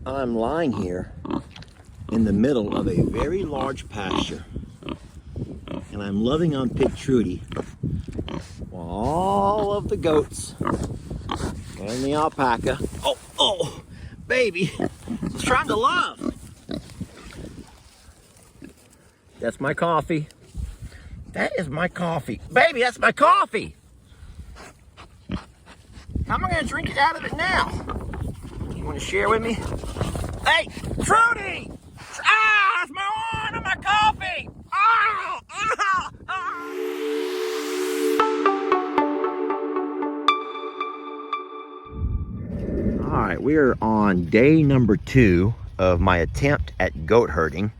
I'm lying here in the middle of a very large pasture, and I'm loving on Pig Trudy while all of the goats and the alpaca, oh, baby, it's trying to love. That's my coffee. That is my coffee. Baby, that's my coffee. How am I gonna drink it out of it now? You wanna share with me? Hey, Trudy! Ah, that's my arm and my coffee! Ah, ah, ah. All right, we're on day number 2 of my attempt at goat herding.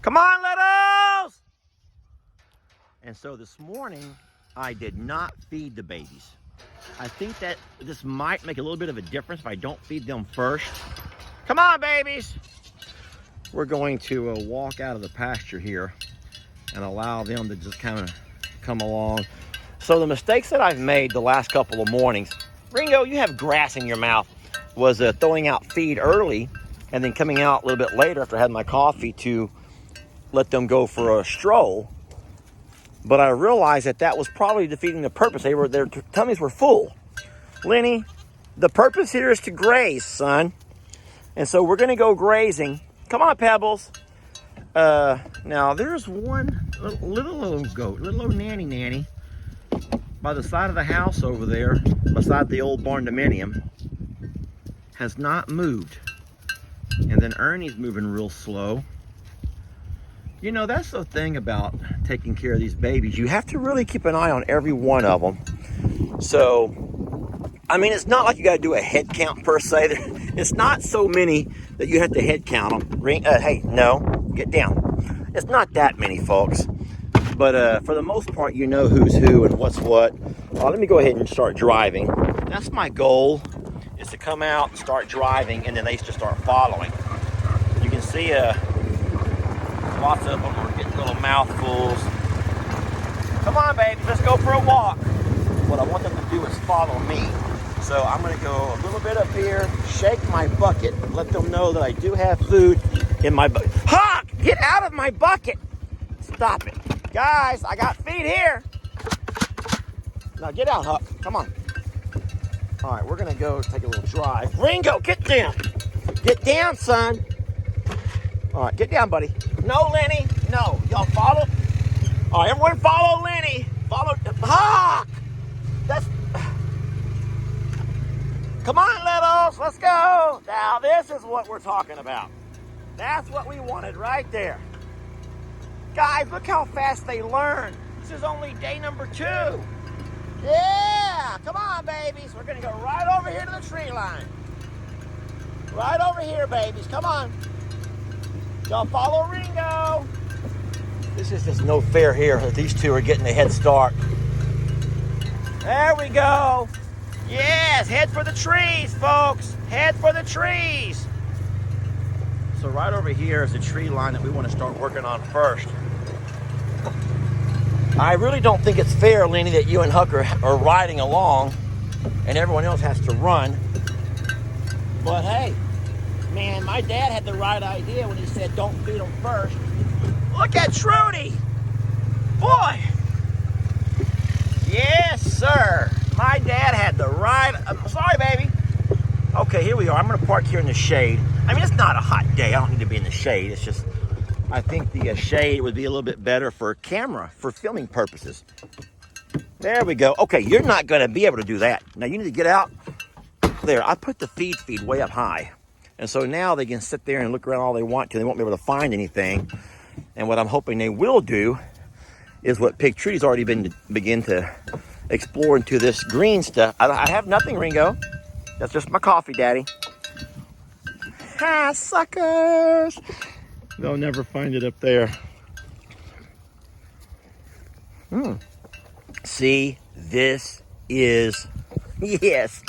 Come on, littles! And so this morning, I did not feed the babies. I think that this might make a little bit of a difference if I don't feed them first. Come on, babies! We're going to walk out of the pasture here and allow them to just kind of come along. So the mistakes that I've made the last couple of mornings, Ringo, you have grass in your mouth, was throwing out feed early and then coming out a little bit later after I had my coffee to let them go for a stroll. But I realized that that was probably defeating the purpose. Their tummies were full. Lenny, the purpose here is to graze, son. And so we're gonna go grazing. Come on, Pebbles. Now there's one little old goat, little old nanny, by the side of the house over there, beside the old barn dominium, has not moved. And then Ernie's moving real slow. You know, that's the thing about taking care of these babies. You have to really keep an eye on every one of them. So, I mean, it's not like you got to do a head count per se. It's not so many that you have to head count them. Hey, no, get down. It's not that many, folks. But for the most part, you know who's who and what's what. Let me go ahead and start driving. That's my goal, is to come out and start driving, and then they just start following. You can see lots of them are getting little mouthfuls. Come on, baby, let's go for a walk. What I want them to do is follow me. So I'm gonna go a little bit up here, shake my bucket, let them know that I do have food in my bucket. Huck, get out of my bucket. Stop it. Guys, I got feed here. Now get out, Huck, come on. All right, we're gonna go take a little drive. Ringo, get down. Get down, son. All right, get down, buddy. No, Lenny, no. Y'all follow? All right, everyone follow Lenny. Follow, Huck. Come on, littles, let's go. Now, this is what we're talking about. That's what we wanted right there. Guys, look how fast they learn. This is only day number 2. Yeah, come on, babies. We're gonna go right over here to the tree line. Right over here, babies, come on. Y'all follow Ringo. This is just no fair here that these two are getting a head start. There we go. Yes, head for the trees, folks. Head for the trees. So right over here is the tree line that we want to start working on first. I really don't think it's fair, Lenny, that you and Huck are riding along and everyone else has to run. But hey, man, my dad had the right idea when he said don't feed them first. Look at Trudy. Boy. Yes, sir. My dad had the right... sorry, baby. Okay, here we are. I'm going to park here in the shade. I mean, it's not a hot day. I don't need to be in the shade. It's just, I think the shade would be a little bit better for camera, for filming purposes. There we go. Okay, you're not going to be able to do that. Now, you need to get out. There, I put the feed way up high. And so now they can sit there and look around all they want to. They won't be able to find anything. And what I'm hoping they will do is what Pig Trudy's already begin to explore into this green stuff. I have nothing, Ringo. That's just my coffee, Daddy. Ha, suckers. They'll never find it up there. See, this is, yes,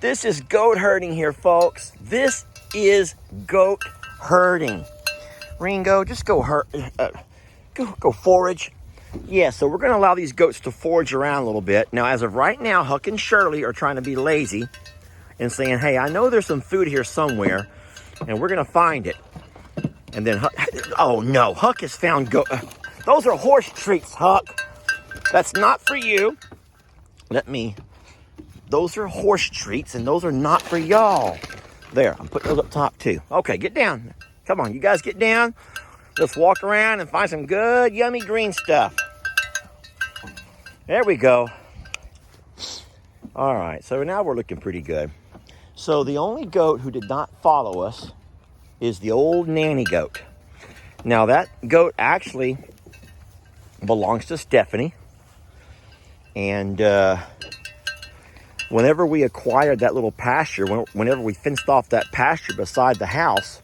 this is goat herding here, folks. This is goat herding. Ringo, just go go forage. Yeah, so we're going to allow these goats to forage around a little bit. Now, as of right now, Huck and Shirley are trying to be lazy and saying, hey, I know there's some food here somewhere, and we're gonna find it. And then, oh no, Huck has found those are horse treats, Huck. That's not for you. Those are horse treats, and those are not for y'all. There, I'm putting those up top too. Okay, get down. Come on, you guys get down. Let's walk around and find some good, yummy green stuff. There we go. All right, so now we're looking pretty good. So the only goat who did not follow us is the old nanny goat. Now that goat actually belongs to Stephanie. And whenever we acquired that little pasture, whenever we fenced off that pasture beside the house,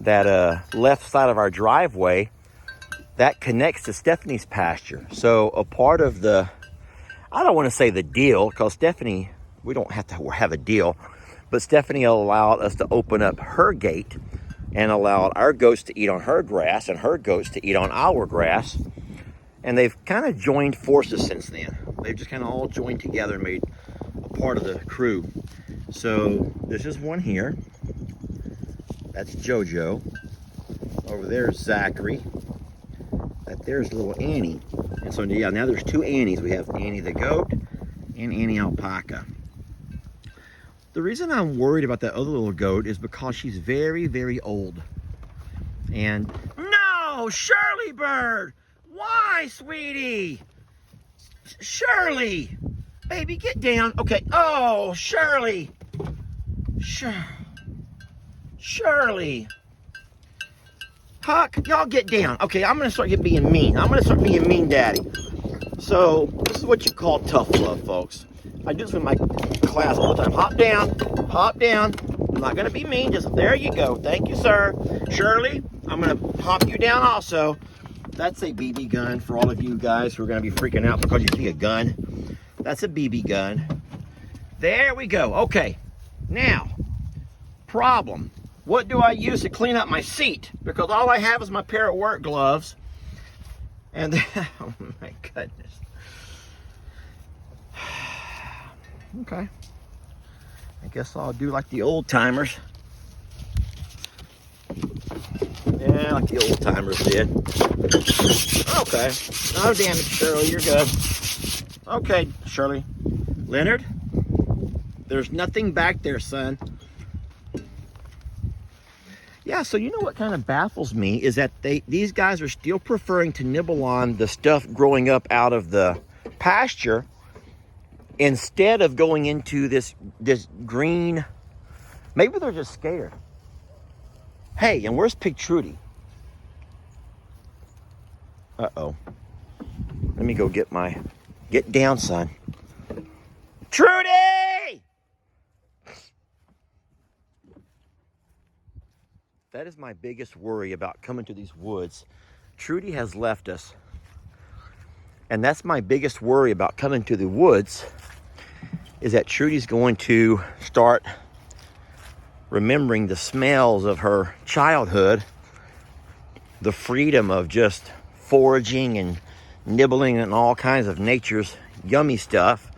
that left side of our driveway, that connects to Stephanie's pasture. So a part of the, I don't want to say the deal, because Stephanie, we don't have to have a deal, but Stephanie allowed us to open up her gate and allowed our goats to eat on her grass and her goats to eat on our grass. And they've kind of joined forces since then. They've just kind of all joined together and made a part of the crew. So this is one here. That's JoJo. Over there is Zachary. That there's little Annie. And so yeah, now there's two Annies. We have Annie the goat and Annie alpaca. The reason I'm worried about that other little goat is because she's very, very old. And no, Shirley bird! Why, sweetie? Shirley! Baby, get down. Okay. Oh, Shirley. Shirley. Huck, y'all get down. Okay, I'm going to start being mean. I'm going to start being mean daddy. So, this is what you call tough love, folks. I do this with my class all the time. Hop down. Hop down. I'm not going to be mean. Just, there you go. Thank you, sir. Shirley, I'm going to hop you down also. That's a BB gun for all of you guys who are going to be freaking out because you see a gun. That's a BB gun. There we go. Okay. Now, problem. What do I use to clean up my seat? Because all I have is my pair of work gloves. And oh my goodness. Okay. I guess I'll do like the old timers. Yeah, like the old timers did. Okay. No damage, Shirley. You're good. Okay, Shirley. Leonard, there's nothing back there, son. Yeah, so you know what kind of baffles me is that these guys are still preferring to nibble on the stuff growing up out of the pasture instead of going into this green. Maybe they're just scared. Hey, and where's Pig Trudy? Uh-oh. Let me go get down, son. Trudy! That is my biggest worry about coming to these woods. Trudy has left us. And that's my biggest worry about coming to the woods, is that Trudy's going to start remembering the smells of her childhood, the freedom of just foraging and nibbling and all kinds of nature's yummy stuff,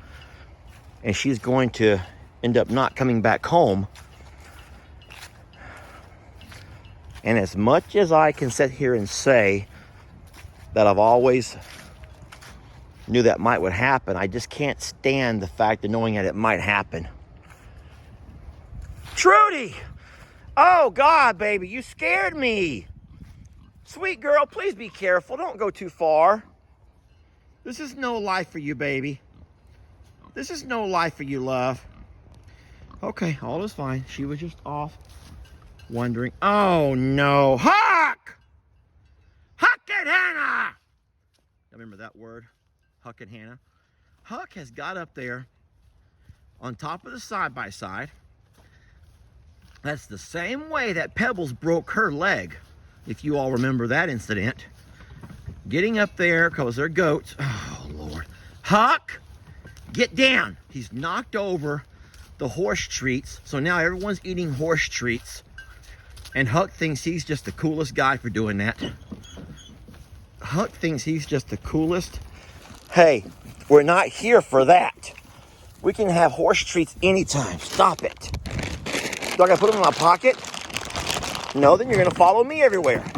and she's going to end up not coming back home. And as much as I can sit here and say that I've always knew that would happen, I just can't stand the fact of knowing that it might happen. Trudy! Oh, God, baby, you scared me. Sweet girl, please be careful. Don't go too far. This is no life for you, baby. This is no life for you, love. Okay, all is fine. She was just off wondering. Oh, no. Huck! Huck and Hannah! Remember that word? Huck and Hannah. Huck has got up there on top of the side-by-side. That's the same way that Pebbles broke her leg, if you all remember that incident. Getting up there because they're goats. Oh, Lord. Huck, get down. He's knocked over the horse treats. So now everyone's eating horse treats. And Huck thinks he's just the coolest guy for doing that. Huck thinks he's just the coolest. Hey, we're not here for that. We can have horse treats anytime. Stop it. Do I gotta put them in my pocket? No, then you're gonna follow me everywhere.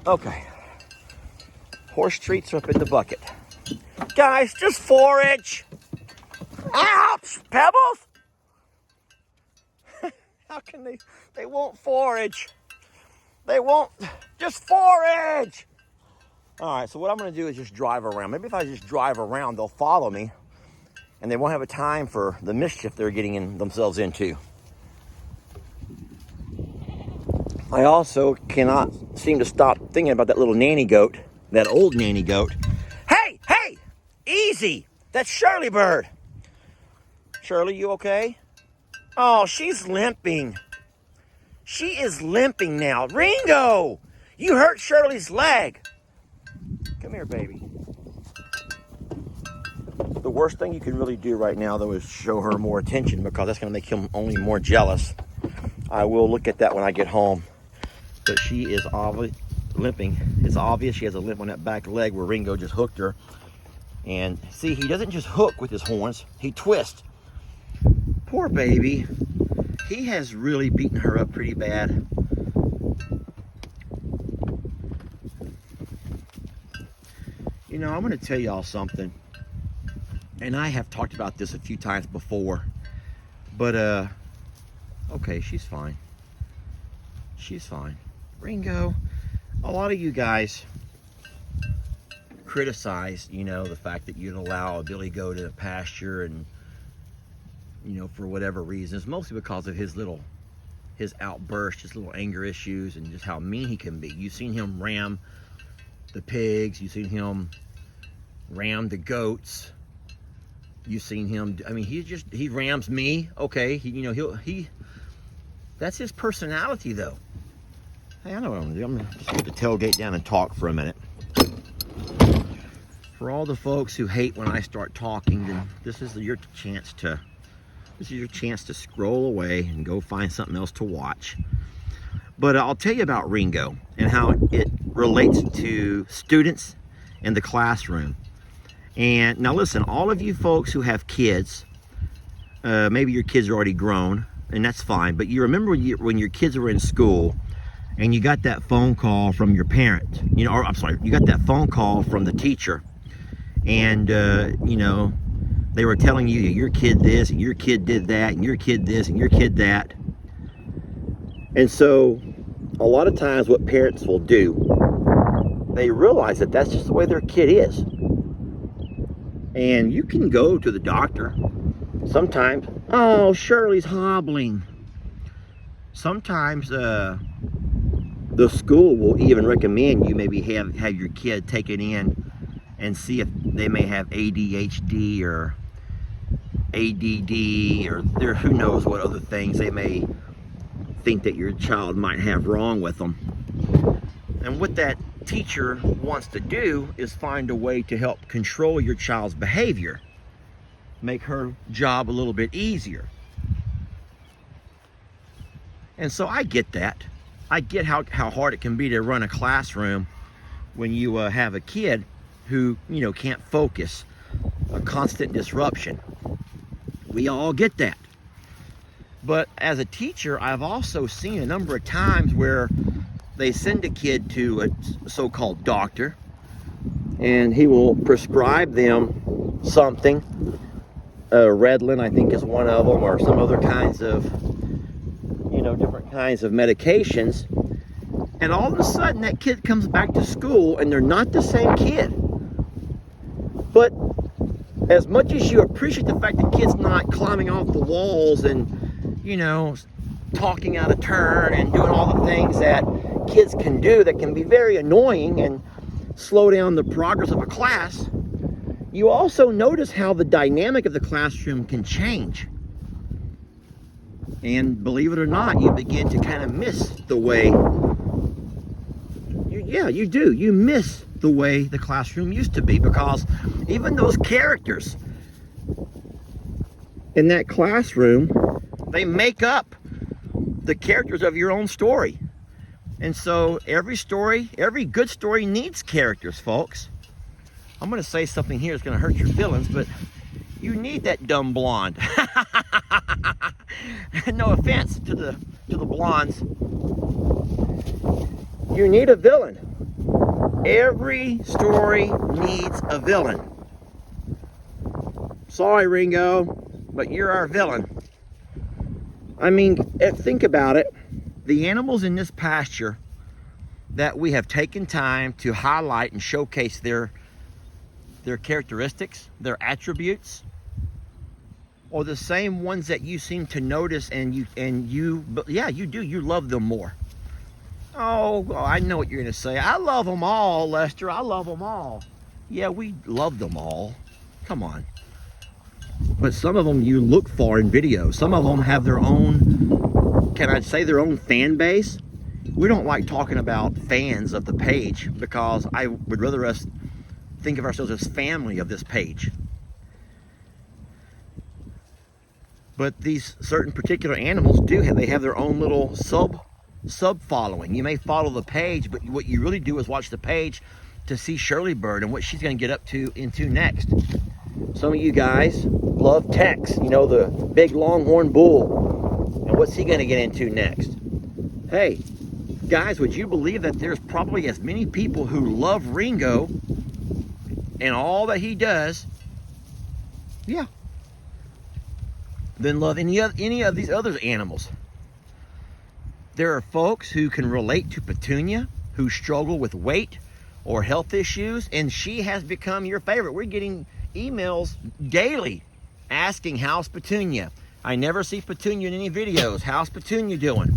Okay. Horse treats are up in the bucket. Guys, just forage. Ouch! Pebbles? How can they won't forage. They won't, just forage. All right, so what I'm gonna do is just drive around. Maybe if I just drive around, they'll follow me and they won't have a time for the mischief they're getting themselves into. I also cannot seem to stop thinking about that little nanny goat, that old nanny goat. Hey, hey, easy. That's Shirley Bird. Shirley, you okay? Oh, she's limping. She is limping now. Ringo, you hurt Shirley's leg. Come here, baby. The worst thing you can really do right now, though, is show her more attention, because that's going to make him only more jealous. I will look at that when I get home. But she is limping. It's obvious she has a limp on that back leg where Ringo just hooked her. And see, he doesn't just hook with his horns, he twists. Poor baby. He has really beaten her up pretty bad. You know, I'm going to tell y'all something. And I have talked about this a few times before. But, okay, she's fine. She's fine. Ringo, a lot of you guys criticize, you know, the fact that you'd allow a billy goat to pasture, and, you know, for whatever reasons, mostly because of his outburst, his little anger issues, and just how mean he can be. You've seen him ram the pigs. You've seen him ram the goats. You've seen him, I mean, he rams me. Okay, that's his personality, though. Hey, I know what I'm gonna do. I'm gonna just put the tailgate down and talk for a minute. For all the folks who hate when I start talking, then this is your chance to scroll away and go find something else to watch. But I'll tell you about Ringo and how it relates to students in the classroom. And now listen, all of you folks who have kids, maybe your kids are already grown, and that's fine, but you remember when your kids were in school and you got that phone call from your parent, you got that phone call from the teacher, and they were telling you your kid this, and your kid did that, and your kid this, and your kid that. And so a lot of times what parents will do, they realize that that's just the way their kid is. And you can go to the doctor. Sometimes, oh, Shirley's hobbling. Sometimes the school will even recommend you maybe have your kid taken in and see if they may have ADHD or ADD, or who knows what other things they may think that your child might have wrong with them. And what that teacher wants to do is find a way to help control your child's behavior, make her job a little bit easier. And so I get that. I get how hard it can be to run a classroom when you have a kid who, can't focus, a constant disruption. We all get that. But as a teacher, I've also seen a number of times where they send a kid to a so-called doctor, and he will prescribe them something. Redlin, I think, is one of them, or some other kinds of, different kinds of medications. And all of a sudden, that kid comes back to school, and they're not the same kid. But as much as you appreciate the fact that kid's not climbing off the walls and, talking out of turn and doing all the things that kids can do that can be very annoying and slow down the progress of a class, you also notice how the dynamic of the classroom can change. And believe it or not, you begin to kind of miss the way, you do. You miss the way the classroom used to be, because even those characters in that classroom, they make up the characters of your own story. And so every good story needs characters, folks. I'm going to say something here that's going to hurt your feelings, but you need that dumb blonde. No offense to the blondes. You need a villain. Every story needs a villain. Sorry, Ringo, but you're our villain. I mean, think about it. The animals in this pasture that we have taken time to highlight and showcase their characteristics, their attributes, are the same ones that you seem to notice but yeah, you do. You love them more. Oh, I know what you're going to say. I love them all, Lester. I love them all. Yeah, we love them all. Come on. But some of them you look for in videos. Some of them have their own, can I say their own fan base? We don't like talking about fans of the page because I would rather us think of ourselves as family of this page. But these certain particular animals they have their own little sub following. You may follow the page, but what you really do is watch the page to see Shirley Bird and what she's going to get into next. Some of you guys love Tex, you know, the big longhorn bull, and what's he going to get into next? Hey, guys, would you believe that there's probably as many people who love Ringo and all that he does, yeah, than love any of these other animals? There are folks who can relate to Petunia, who struggle with weight or health issues, and she has become your favorite. We're getting emails daily asking, how's Petunia? I never see Petunia in any videos. How's Petunia doing?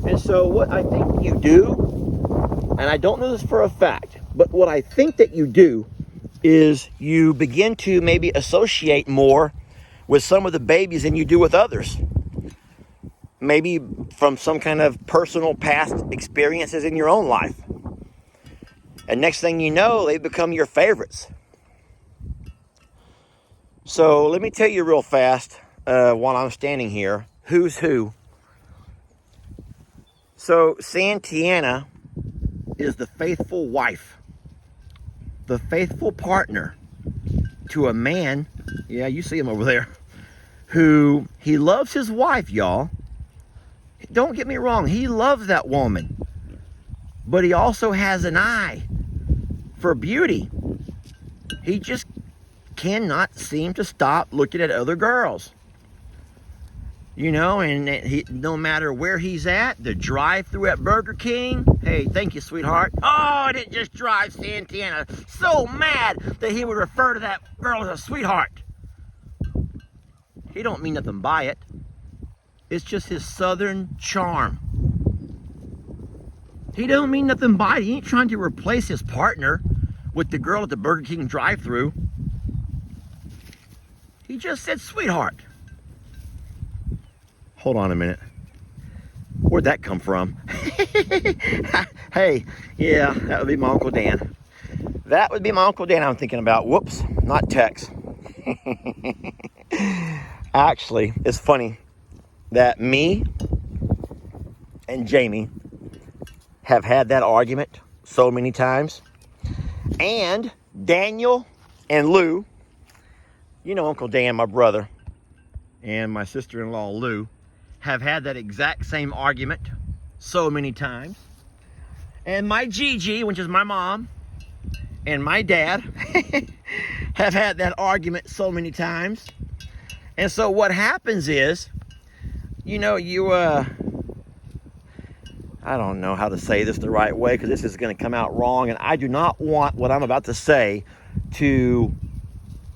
And so what I think you do, and I don't know this for a fact, but what I think that you do is you begin to maybe associate more with some of the babies than you do with others. Maybe from some kind of personal past experiences in your own life. And next thing you know, they become your favorites. So let me tell you real fast, while I'm standing here, who's who. So Santiana is the faithful wife, the faithful partner to a man, yeah, you see him over there, who he loves his wife, y'all. Don't get me wrong, he loves that woman, but he also has an eye for beauty. He just cannot seem to stop looking at other girls. You know, and no matter where he's at, the drive-thru at Burger King, hey, thank you, sweetheart. Oh, I didn't just drive Santana so mad that he would refer to that girl as a sweetheart. He don't mean nothing by it. It's just his southern charm. He don't mean nothing by it. He ain't trying to replace his partner with the girl at the Burger King drive-thru. He just said sweetheart. Hold on a minute. Where'd that come from? Hey, yeah, that would be my Uncle Dan. That would be my Uncle Dan I'm thinking about. Whoops, not Tex. Actually, it's funny that me and Jamie have had that argument so many times. And Daniel and Lou, you know Uncle Dan, my brother, and my sister-in-law Lou, have had that exact same argument so many times. And my Gigi, which is my mom, and my dad have had that argument so many times. And so what happens is, you know, I don't know how to say this the right way because this is going to come out wrong, and I do not want what I'm about to say to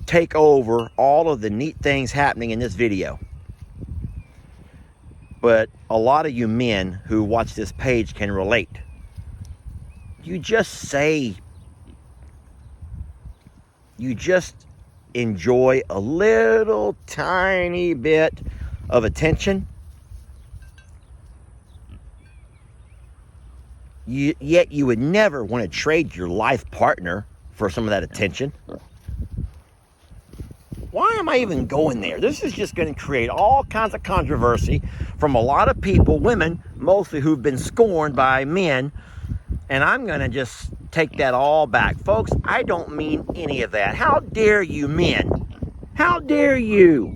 take over all of the neat things happening in this video. But a lot of you men who watch this page can relate. You just enjoy a little tiny bit of attention. Yet you would never want to trade your life partner for some of that attention. Why am I even going there? This is just going to create all kinds of controversy from a lot of people, women mostly, who've been scorned by men. And I'm going to just take that all back. Folks, I don't mean any of that. How dare you men? How dare you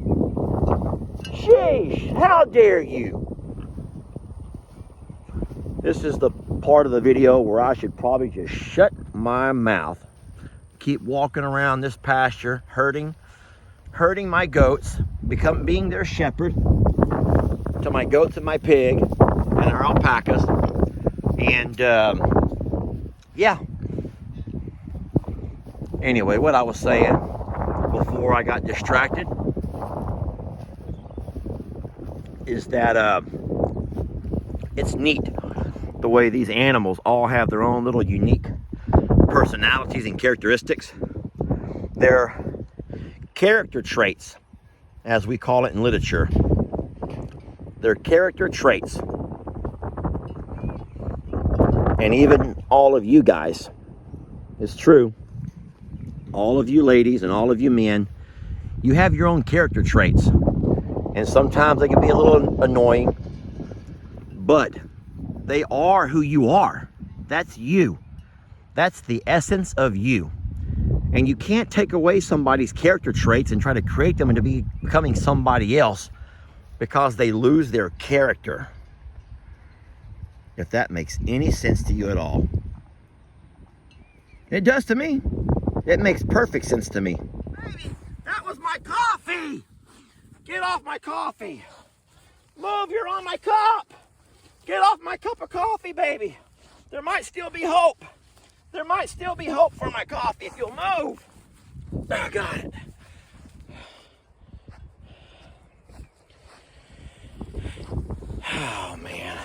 Sheesh, how dare you? This is the part of the video where I should probably just shut my mouth. Keep walking around this pasture, herding my goats, being their shepherd to my goats and my pig and our alpacas. And yeah. Anyway, what I was saying before I got distracted is that it's neat the way these animals all have their own little unique personalities and characteristics. Their character traits, as we call it in literature. Their character traits. And even all of you guys, it's true, all of you ladies and all of you men, you have your own character traits. And sometimes they can be a little annoying, but they are who you are. That's you. That's the essence of you. And you can't take away somebody's character traits and try to create them into becoming somebody else because they lose their character. If that makes any sense to you at all. It does to me. It makes perfect sense to me. Baby, that was my coffee! Get off my coffee! Move, you're on my cup! Get off my cup of coffee, baby! There might still be hope. There might still be hope for my coffee if you'll move. Oh, got it. Oh, man.